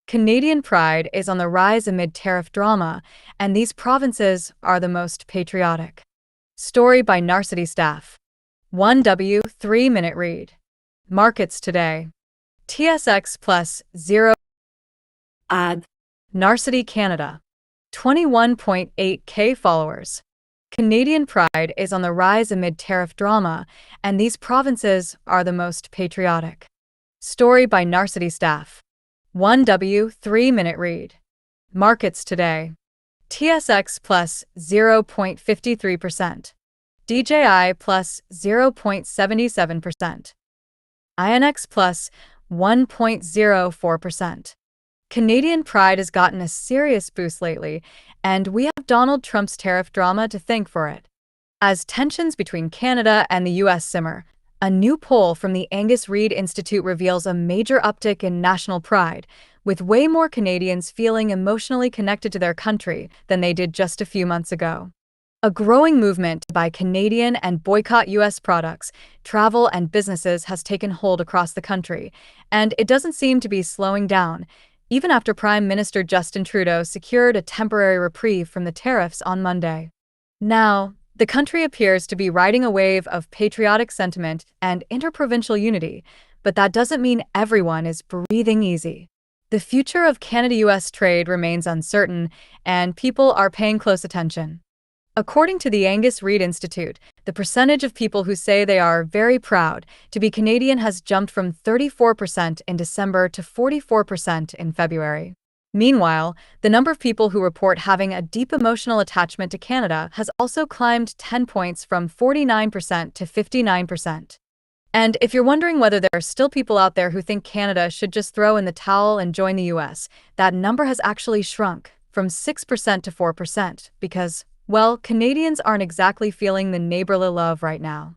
Canadian pride is on the rise amid tariff drama, and these provinces are the most patriotic. Story by Narcity staff. 1W 3-minute read. Markets today. TSX plus 0. Ad. Narcity Canada. 21.8K followers. Canadian pride is on the rise amid tariff drama, and these provinces are the most patriotic. Story by Narcity staff. 1W 3-minute read. Markets today. TSX plus 0.53%. DJI plus 0.77%. INX plus 1.04%. Canadian pride has gotten a serious boost lately, and we have Donald Trump's tariff drama to thank for it. As tensions between Canada and the US simmer, a new poll from the Angus Reid Institute reveals a major uptick in national pride, with way more Canadians feeling emotionally connected to their country than they did just a few months ago. A growing movement to buy Canadian and boycott US products, travel, and businesses has taken hold across the country, and it doesn't seem to be slowing down, even after Prime Minister Justin Trudeau secured a temporary reprieve from the tariffs on Monday. Now, the country appears to be riding a wave of patriotic sentiment and interprovincial unity, but that doesn't mean everyone is breathing easy. The future of Canada-US trade remains uncertain, and people are paying close attention. According to the Angus Reid Institute, the percentage of people who say they are very proud to be Canadian has jumped from 34% in December to 44% in February. Meanwhile, the number of people who report having a deep emotional attachment to Canada has also climbed 10 points from 49% to 59%. And if you're wondering whether there are still people out there who think Canada should just throw in the towel and join the US, that number has actually shrunk from 6% to 4% because, well, Canadians aren't exactly feeling the neighborly love right now.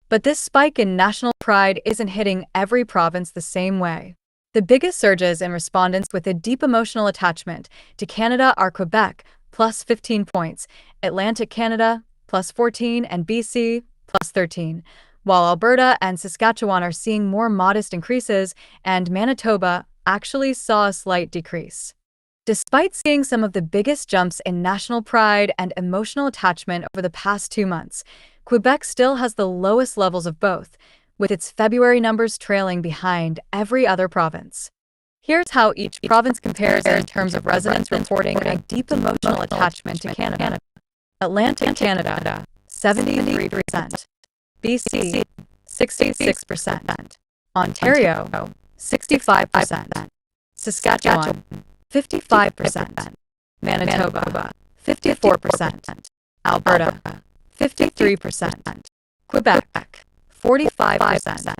But this spike in national pride isn't hitting every province the same way. The biggest surges in respondents with a deep emotional attachment to Canada are Quebec, plus 15 points, Atlantic Canada, plus 14, and BC, plus 13, while Alberta and Saskatchewan are seeing more modest increases, and Manitoba actually saw a slight decrease. Despite seeing some of the biggest jumps in national pride and emotional attachment over the past 2 months, Quebec still has the lowest levels of both, with its February numbers trailing behind every other province. Here's how each province compares in terms of residents reporting a deep emotional attachment to Canada. Atlantic Canada, 73%. BC, 66%. Ontario, 65%. Saskatchewan, 55%. Manitoba, 54%. Alberta, 53%. Quebec, 45%.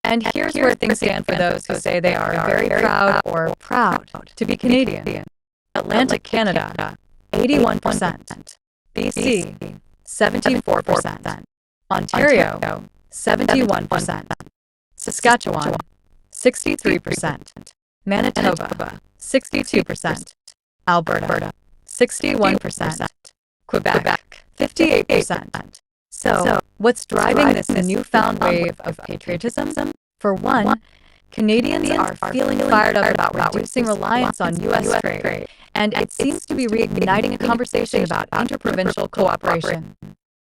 And here's where things stand for those who say they are very proud or proud to be Canadian. Atlantic Canada, 81%. BC, 74%. Ontario, 71%. Saskatchewan, 63%. Manitoba, 62%. Alberta, 61%. Quebec, 58%. So, what's driving this newfound wave of patriotism? For one, Canadians are feeling fired up about reducing reliance on US trade, and it seems to be reigniting a conversation about interprovincial cooperation.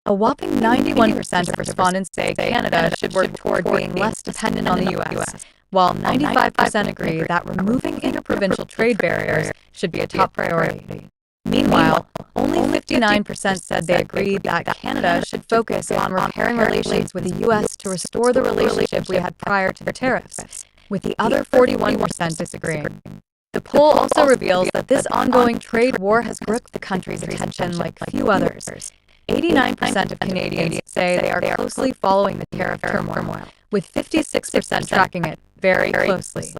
A whopping 91% of respondents say Canada should work toward being less dependent on the US, while 95% agree that removing interprovincial trade barriers should be a top priority. Meanwhile, only 59% said they agreed that Canada should focus on repairing relations with the US to restore the relationship we had prior to the tariffs, with the other 41% disagreeing. The poll also reveals that this ongoing trade war has gripped the country's attention like few others. 89% of Canadians say they are closely following the tariff turmoil, with 56% tracking it very closely.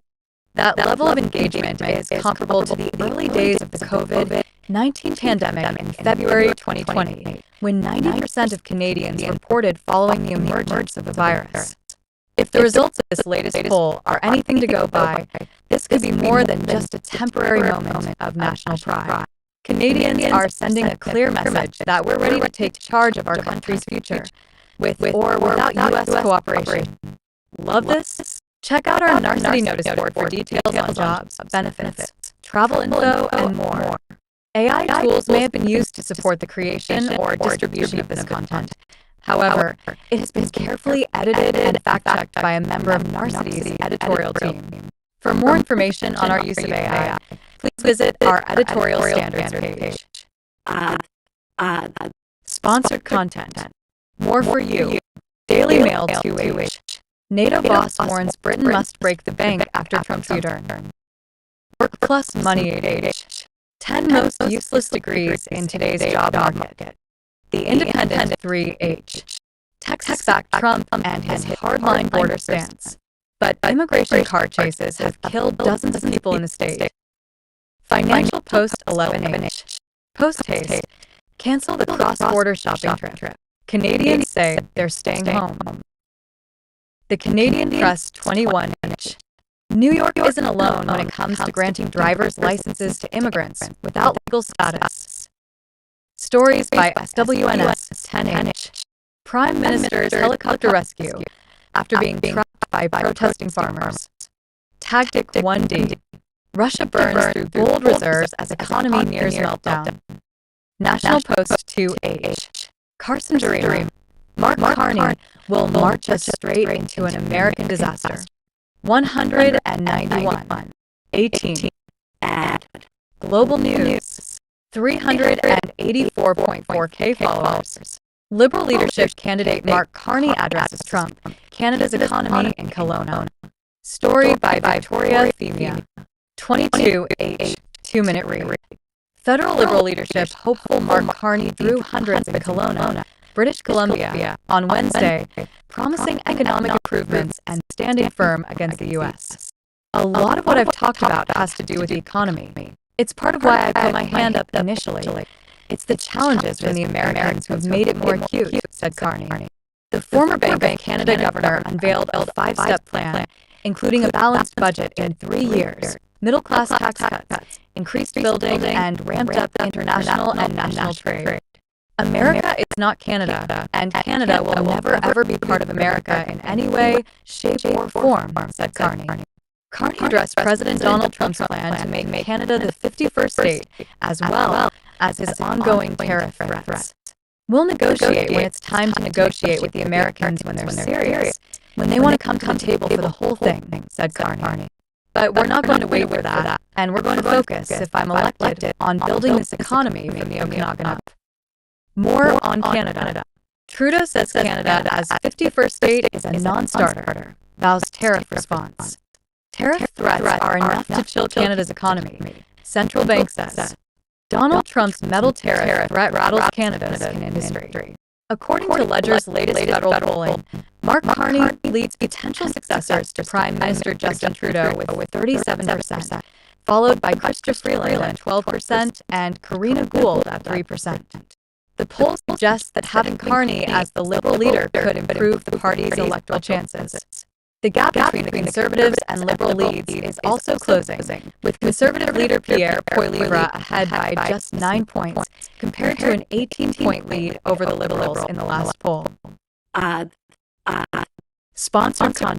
That level of engagement is comparable to the early days of the COVID-19 pandemic in February 2020, when 90% of Canadians reported following the emergence of the virus. If the results of this latest poll are anything to go by, this could be more than just a temporary moment of national pride. Canadians are sending a clear message that we're ready to take charge of our country's future, with or without US cooperation. Love this? Check out our Narcity notice board for details on jobs, benefits, travel info, and more. AI tools may have been used to support the creation or distribution of this content. However, it has been carefully edited and fact-checked by a member of Narcity's editorial team. For more information on our use of AI, please visit our editorial standards page. Sponsored content. More for you. Daily Mail 2H. NATO boss warns Britain must break the bank after Trump's U-turn. Work plus money 8H. 10 most useless degrees in today's job market. The Independent 3H. Texas backed Trump and his hardline border stance. But immigration car chases have killed dozens of people in the state. Financial Post 11H. Post haste. Cancel the cross-border shopping trip. Canadians say they're staying home. The Canadian Press 21H. New York isn't alone when it comes to granting driver's licenses to immigrants without legal status. Stories by SWNS 10H. Prime Minister's helicopter rescue after being trapped by protesting farmers. Tactic 1D. Russia burns through gold reserves as economy nears meltdown. National Post 2H. Carson's dream. Mark Carney will march us straight into an American disaster. 191. 18. Ad. Global News. 384.4K followers. Liberal leadership candidate Mark Carney addresses Trump, Canada's economy in Kelowna. Story by Victoria Themia. 22H. 2-minute read. Federal Liberal leadership hopeful Mark Carney drew hundreds in Kelowna, British Columbia, on Wednesday, promising economic improvements and standing firm against the U.S. A lot of what I've talked about has to do with the economy. It's part of why I put my hand up initially. It's the challenges from the Americans who have made it more acute, said Carney. The former Bank of Canada governor unveiled a 5-step plan, including a balanced budget in 3 years, middle-class tax cuts, increased building, and ramped up international and national trade. America is not Canada, and Canada will never ever be part of America in any way, shape, or form, said Carney. Carney addressed President Donald Trump's plan to make Canada the 51st state, as well as his ongoing tariff threats. We'll negotiate when it's time to negotiate with the Americans when they're serious, when they want to come to the table for the whole thing, said Carney. But we're not going to wait for that, and we're going to focus, if I'm elected, on building this economy from the Okanagan up. More on Canada. Trudeau says Canada as 51st state is a non-starter, vows tariff response. Tariff threats are enough to chill Canada's economy, central bank says. Donald Trump's metal tariff threat rattles Canada's industry. According to Ledger's latest federal polling, Mark Carney leads potential successors to Prime Minister Justin Trudeau with 37%, followed by Chrystia Freeland at 12% and Karina Gould at 3%. The poll suggests that having Carney as the Liberal leader could improve the party's electoral chances. The gap between the Conservatives and Liberal leads is also closing, with Conservative leader Pierre Poilievre ahead by just 9 points, compared to an 18-point lead over the Liberals in the last poll. Sponsored content.